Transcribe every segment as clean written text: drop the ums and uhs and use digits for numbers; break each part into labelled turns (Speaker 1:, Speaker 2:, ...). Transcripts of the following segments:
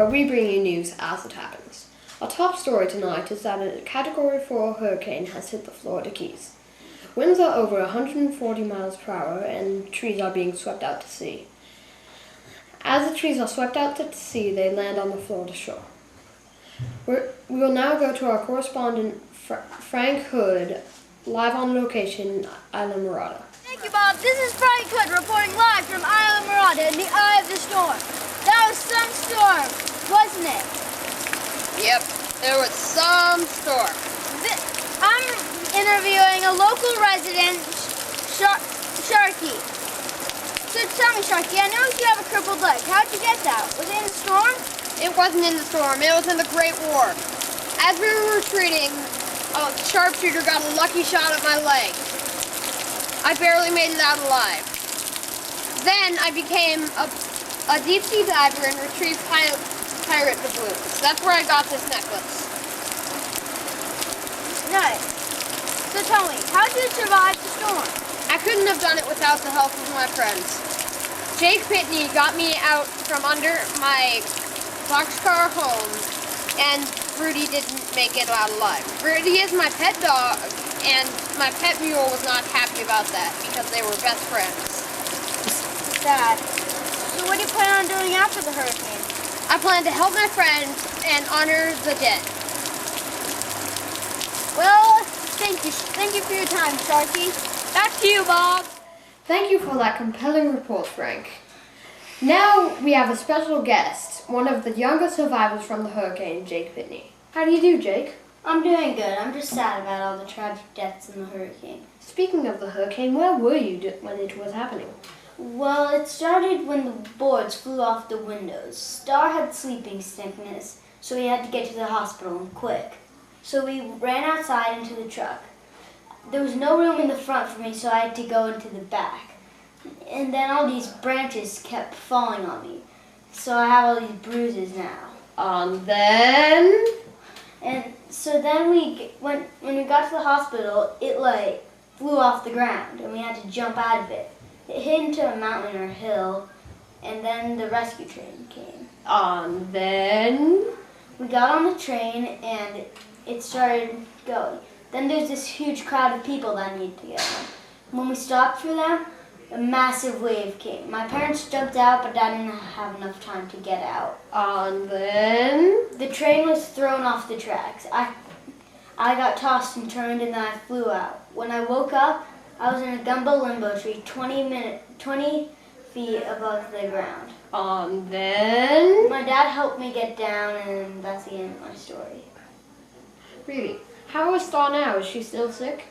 Speaker 1: where we bring you news as it happens. Our top story tonight is that a Category 4 hurricane has hit the Florida Keys. Winds are over 140 miles per hour and trees are being swept out to sea. As the trees are swept out to sea, they land on the Florida shore. We will now go to our correspondent Frank Hood, live on location, Islamorada.
Speaker 2: Thank you, Bob. This is Frank Hood reporting live from Islamorada in the eye of the storm. That was some storm, wasn't it?
Speaker 3: Yep, there was some storm.
Speaker 2: I'm interviewing a local resident, Sharky. So tell me, Sharky, I noticed you have a crippled leg. How'd you get that? Was it in the storm?
Speaker 3: It wasn't in the storm, it was in the Great War. As we were retreating, a sharpshooter got a lucky shot at my leg. I barely made it out alive. Then I became a deep sea diver and retrieved pirate doubloons. That's where I got this necklace.
Speaker 2: Nice. So tell me, how'd you survive the storm?
Speaker 3: I couldn't have done it without the help of my friends. Jake Pitney got me out from under my boxcar home, and Rudy didn't make it out alive. Rudy is my pet dog, and my pet mule was not happy about that because they were best friends.
Speaker 2: Sad. So what do you plan on doing after the hurricane?
Speaker 3: I plan to help my friends and honor the dead.
Speaker 2: Well, thank you for your time, Sharky. Back to you, Bob.
Speaker 1: Thank you for that compelling report, Frank. Now we have a special guest, one of the younger survivors from the hurricane, Jake Pitney. How do you do, Jake?
Speaker 4: I'm doing good. I'm just sad about all the tragic deaths in the hurricane.
Speaker 1: Speaking of the hurricane, where were you when it was happening?
Speaker 4: Well, it started when the boards flew off the windows. Star had sleeping sickness, so we had to get to the hospital quick. So we ran outside into the truck. There was no room in the front for me, so I had to go into the back. And then all these branches kept falling on me. So I have all these bruises now. And so then when we got to the hospital, it flew off the ground and we had to jump out of it. It hit into a mountain or hill, and then the rescue train came. We got on the train and it started going. Then there's this huge crowd of people that need to get on. When we stopped for them, a massive wave came. My parents jumped out, but I didn't have enough time to get out. The train was thrown off the tracks. I got tossed and turned, and then I flew out. When I woke up, I was in a gumbo limbo tree 20 feet above the ground. My dad helped me get down, and that's the end of my story.
Speaker 1: Really? How is Star now? Is she still sick?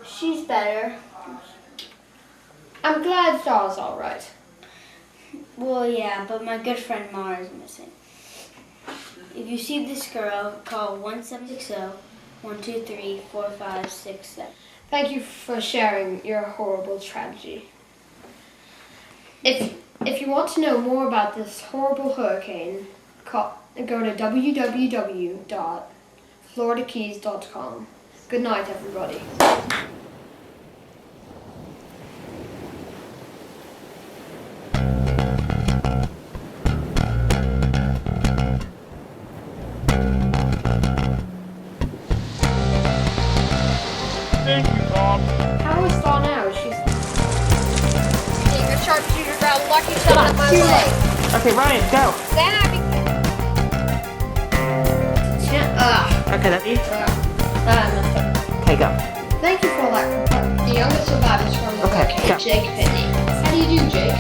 Speaker 4: She's better.
Speaker 1: I'm glad Star's alright.
Speaker 4: Well, yeah, but my good friend Mara is missing. If you see this girl, call 1-760-123-4567.
Speaker 1: Thank you for sharing your horrible tragedy. If you want to know more about this horrible hurricane, go to www.floridakeys.com. Good night, everybody.
Speaker 5: Thank you, Bob.
Speaker 1: How is Star now? She's
Speaker 3: Being a sharpshooter got a lucky shot at my leg.
Speaker 5: Okay, Ryan, go.
Speaker 3: Then I became
Speaker 5: Okay, that's you.
Speaker 1: I messed up.
Speaker 5: Okay, go.
Speaker 1: Thank you for that. The youngest survivors from the
Speaker 5: Okay,
Speaker 1: hurricane,
Speaker 5: go.
Speaker 1: Jake Pitney. How do you do, Jake?